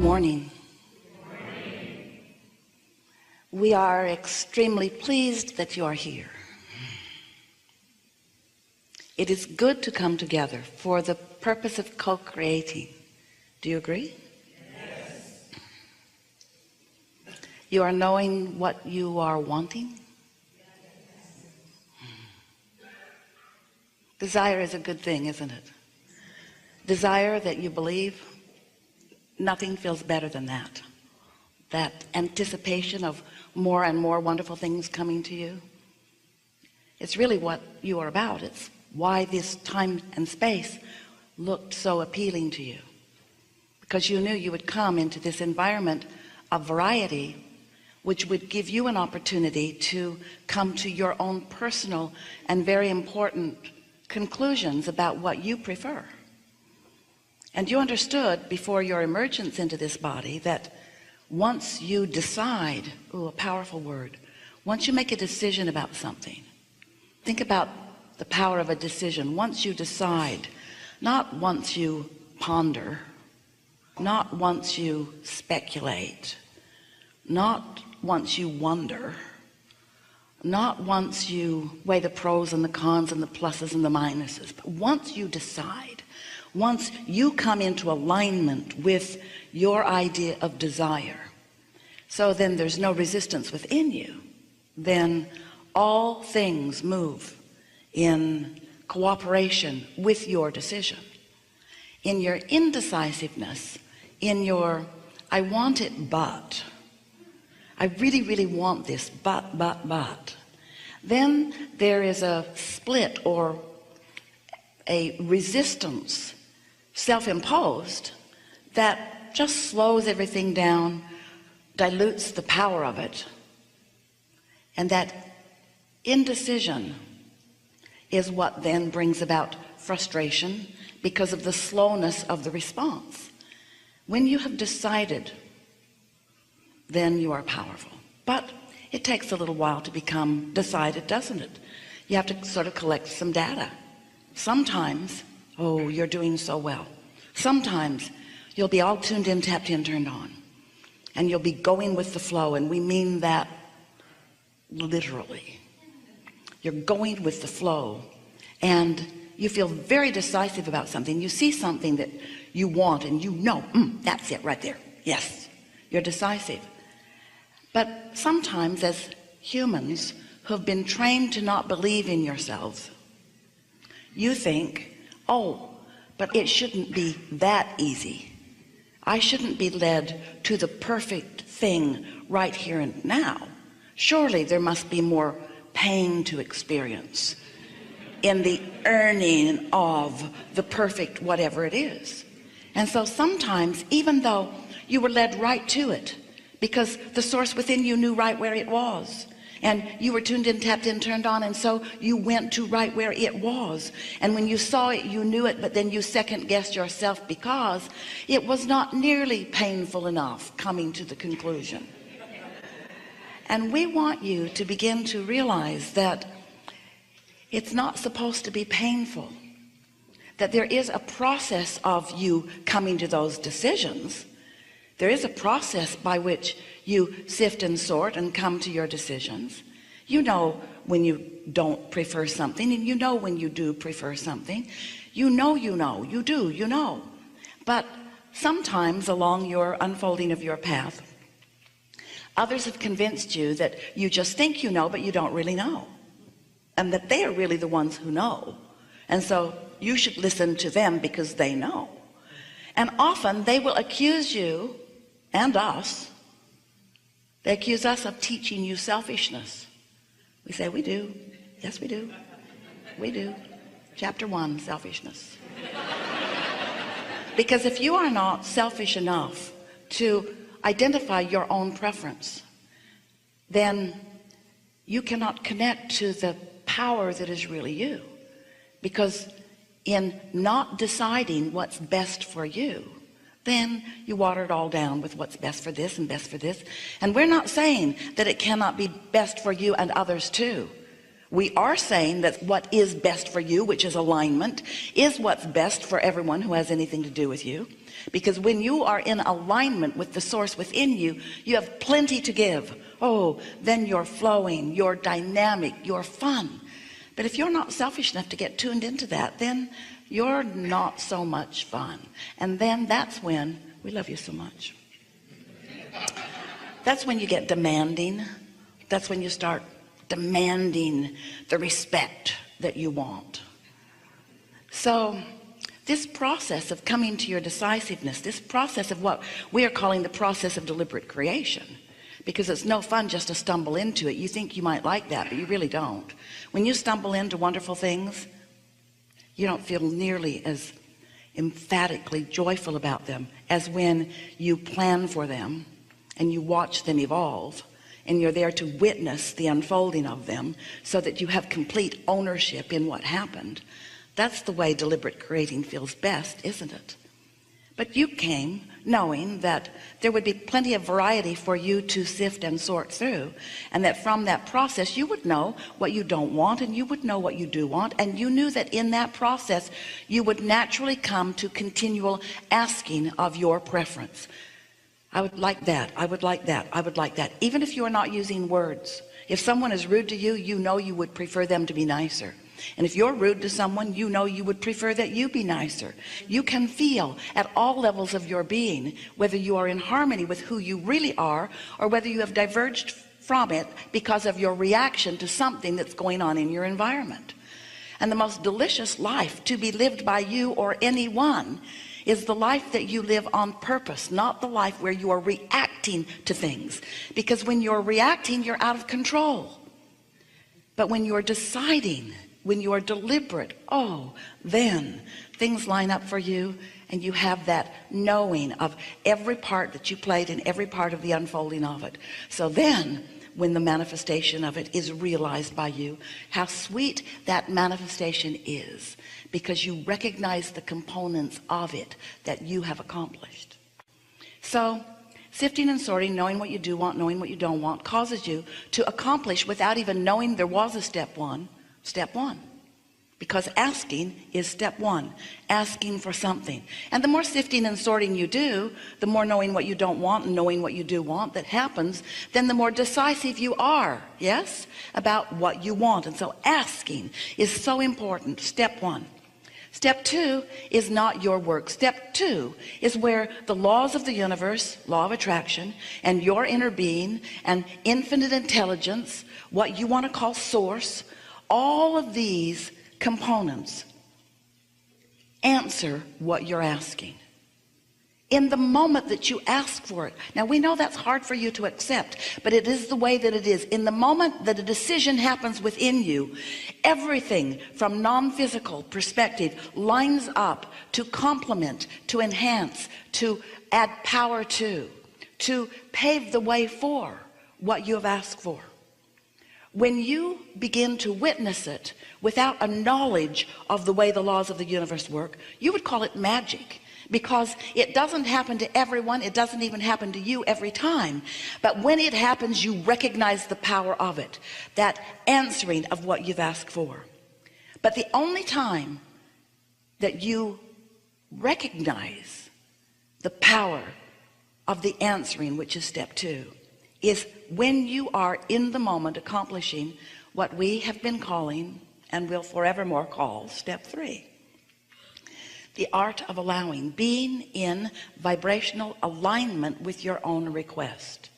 Morning. We are extremely pleased that you are here. It is good to come together for the purpose of co-creating. Do you agree? Yes. You are knowing what you are wanting? Yes. Desire is a good thing, isn't it? Desire that you believe. Nothing feels better than that. That anticipation of more and more wonderful things coming to you. It's really what you are about. It's why this time and space looked so appealing to you. Because you knew you would come into this environment of variety, which would give you an opportunity to come to your own personal and very important conclusions about what you prefer. And you understood before your emergence into this body that once you decide, a powerful word, once you make a decision about something, think about the power of a decision. Once you decide, not once you ponder, not once you speculate, not once you wonder, not once you weigh the pros and the cons and the pluses and the minuses, but once you decide, once you come into alignment with your idea of desire, so then there's no resistance within you, then all things move in cooperation with your decision. In your indecisiveness, in your I want it but, I really want this but, then there is a split or a resistance, self-imposed, that just slows everything down, dilutes the power of it. And that indecision is what then brings about frustration because of the slowness of the response. When you have decided, then you are powerful. But it takes a little while to become decided, doesn't it? You have to sort of collect some data. Sometimes, oh, you're doing so well. Sometimes you'll be all tuned in, tapped in, turned on, and you'll be going with the flow, and we mean that literally. You're going with the flow, and you feel very decisive about something. You see something that you want, and you know, that's it right there. Yes, you're decisive. But sometimes as humans who have been trained to not believe in yourselves, you think, oh, but it shouldn't be that easy. I shouldn't be led to the perfect thing right here and now. Surely there must be more pain to experience in the earning of the perfect whatever it is. And so sometimes, even though you were led right to it, because the source within you knew right where it was, and you were tuned in, tapped in, turned on, and so you went to right where it was, and when you saw it you knew it, but then you second guessed yourself because it was not nearly painful enough coming to the conclusion. And we want you to begin to realize that it's not supposed to be painful, that there is a process of you coming to those decisions. There is a process by which you sift and sort and come to your decisions. You know when you don't prefer something, and you know when you do prefer something. You know. But sometimes along your unfolding of your path, others have convinced you that you just think you know, but you don't really know, and that they are really the ones who know, and so you should listen to them because they know. And often they will accuse you and us. They accuse us of teaching you selfishness. We say, we do. Yes, we do. We do. Chapter 1, selfishness. Because if you are not selfish enough to identify your own preference, then you cannot connect to the power that is really you. Because in not deciding what's best for you, then you water it all down with what's best for this and best for this. And we're not saying that it cannot be best for you and others too. We are saying that what is best for you, which is alignment, is what's best for everyone who has anything to do with you. because when you are in alignment with the source within you, you have plenty to give. Oh, then you're flowing, you're dynamic, you're fun. But if you're not selfish enough to get tuned into that, then you're not so much fun. And then that's when we love you so much. That's when you get demanding. That's when you start demanding the respect that you want. So this process of coming to your decisiveness, this process of what we are calling the process of deliberate creation, because it's no fun just to stumble into it. You think you might like that, but you really don't. When you stumble into wonderful things, you don't feel nearly as emphatically joyful about them as when you plan for them and you watch them evolve, and you're there to witness the unfolding of them so that you have complete ownership in what happened. That's the way deliberate creating feels best, isn't it? But you came knowing that there would be plenty of variety for you to sift and sort through, and that from that process you would know what you don't want and you would know what you do want, and you knew that in that process you would naturally come to continual asking of your preference. I would like that, I would like that, I would like that. Even if you are not using words, if someone is rude to you, you know you would prefer them to be nicer. And if you're rude to someone, you know you would prefer that you be nicer. You can feel at all levels of your being whether you are in harmony with who you really are, or whether you have diverged from it because of your reaction to something that's going on in your environment. And the most delicious life to be lived by you or anyone is the life that you live on purpose, not the life where you are reacting to things. Because when you're reacting, you're out of control. But when you're deciding, when you are deliberate, oh, then things line up for you, and you have that knowing of every part that you played in every part of the unfolding of it. So then when the manifestation of it is realized by you, how sweet that manifestation is, because you recognize the components of it that you have accomplished. So sifting and sorting, knowing what you do want, knowing what you don't want, causes you to accomplish without even knowing there was a step one. Because asking is step one, asking for something. And the more sifting and sorting you do, the more knowing what you don't want and knowing what you do want that happens, then the more decisive you are, yes, about what you want. And so asking is so important. Step one. Step two is not your work. Step two is where the laws of the universe, law of attraction, and your inner being and infinite intelligence, what you want to call source, all of these components answer what you're asking in the moment that you ask for it. Now we know that's hard for you to accept, but it is the way that it is. In the moment that a decision happens within you, everything from non-physical perspective lines up to complement, to enhance, to add power to pave the way for what you have asked for. When you begin to witness it without a knowledge of the way the laws of the universe work, you would call it magic, because it doesn't happen to everyone. It doesn't even happen to you every time. But when it happens, you recognize the power of it, that answering of what you've asked for. But the only time that you recognize the power of the answering, which is step two, is when you are in the moment accomplishing what we have been calling and will forevermore call step three, the art of allowing, being in vibrational alignment with your own request.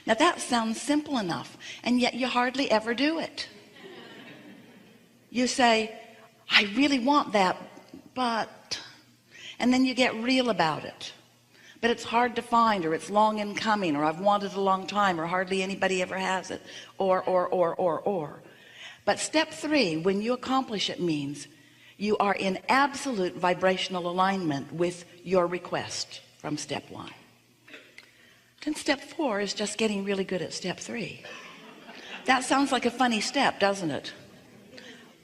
Now that sounds simple enough, and yet you hardly ever do it. You say, I really want that, but, and then you get real about it. But it's hard to find, or it's long in coming, or I've wanted it a long time, or hardly anybody ever has it, or. But step three, when you accomplish it, means you are in absolute vibrational alignment with your request from step one. Then step four is just getting really good at step three. That sounds like a funny step, doesn't it?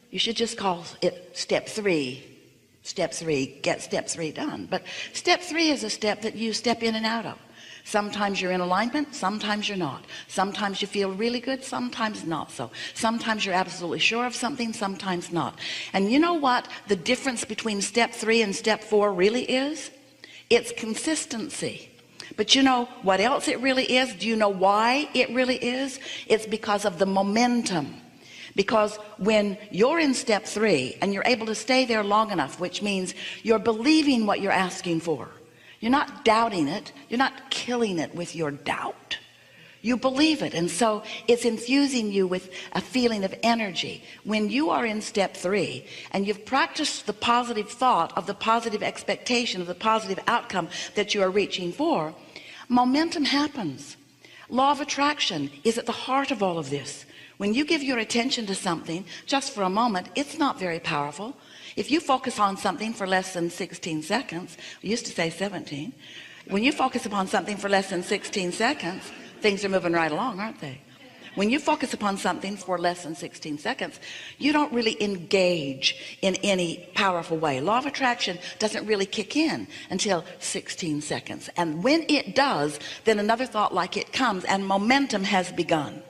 You should just call it step three. Step three, get step three done. But step three is a step that you step in and out of. Sometimes you're in alignment, sometimes you're not. Sometimes you feel really good, sometimes not so. Sometimes you're absolutely sure of something, sometimes not. And you know what the difference between step three and step four really is? It's consistency. But you know what else it really is? Do you know why it really is? It's because of the momentum. Because when you're in step 3 and you're able to stay there long enough, which means you're believing what you're asking for, you're not doubting it, you're not killing it with your doubt, you believe it, and so it's infusing you with a feeling of energy. When you are in step 3 and you've practiced the positive thought of the positive expectation of the positive outcome that you are reaching for, momentum happens. Law of attraction is at the heart of all of this. When you give your attention to something just for a moment, it's not very powerful. If you focus on something for less than 16 seconds, we used to say 17, when you focus upon something for less than 16 seconds, things are moving right along, aren't they? When you focus upon something for less than 16 seconds, you don't really engage in any powerful way. Law of attraction doesn't really kick in until 16 seconds. And when it does, then another thought like it comes and momentum has begun.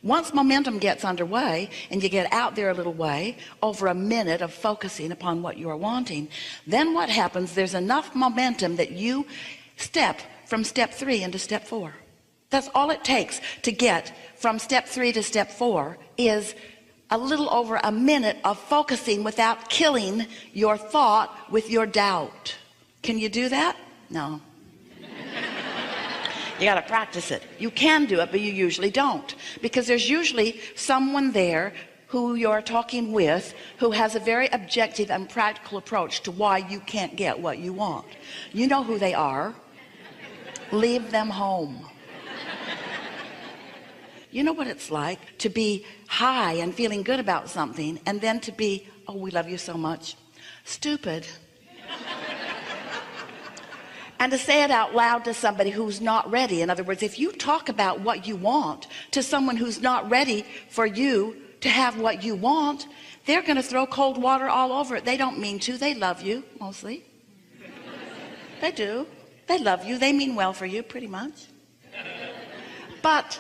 Once momentum gets underway and you get out there a little way, over a minute of focusing upon what you are wanting, then what happens, there's enough momentum that you step from step 3 into step 4. That's all it takes to get from step 3 to step 4 is a little over a minute of focusing without killing your thought with your doubt. Can you do that? No. You got to practice it. You can do it, but you usually don't, because there's usually someone there who you're talking with who has a very objective and practical approach to why you can't get what you want. You know who they are. Leave them home. You know what it's like to be high and feeling good about something, and then to be, oh, we love you so much, stupid. And to say it out loud to somebody who's not ready. In other words, if you talk about what you want to someone who's not ready for you to have what you want, they're going to throw cold water all over it. They don't mean to. They love you mostly. They do. They love you. They mean well for you pretty much. But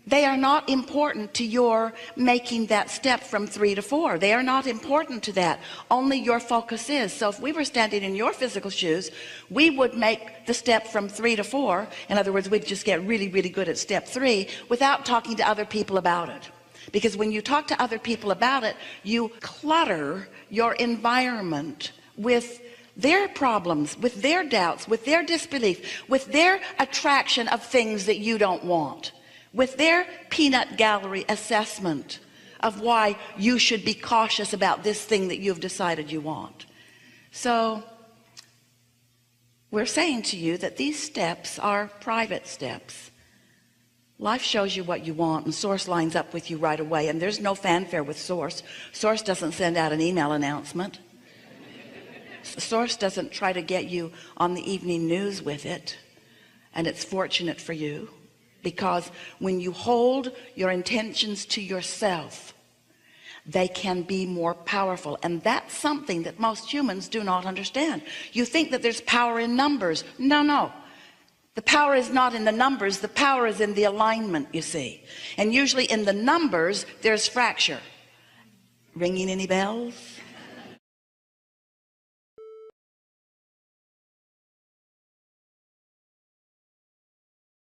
they are not important to your making that step from 3 to 4. They are not important to that. Only your focus is. So if we were standing in your physical shoes, we would make the step from 3 to 4. In other words, we'd just get really, really good at step 3 without talking to other people about it. Because when you talk to other people about it, you clutter your environment with their problems, with their doubts, with their disbelief, with their attraction of things that you don't want, with their peanut gallery assessment of why you should be cautious about this thing that you've decided you want. So we're saying to you that these steps are private steps. Life shows you what you want, and Source lines up with you right away, and there's no fanfare with Source. Source doesn't send out an email announcement. Source doesn't try to get you on the evening news with it, and it's fortunate for you. Because when you hold your intentions to yourself, they can be more powerful. And that's something that most humans do not understand. You think that there's power in numbers. No. The power is not in the numbers. The power is in the alignment, you see. And usually in the numbers, there's fracture. Ringing any bells?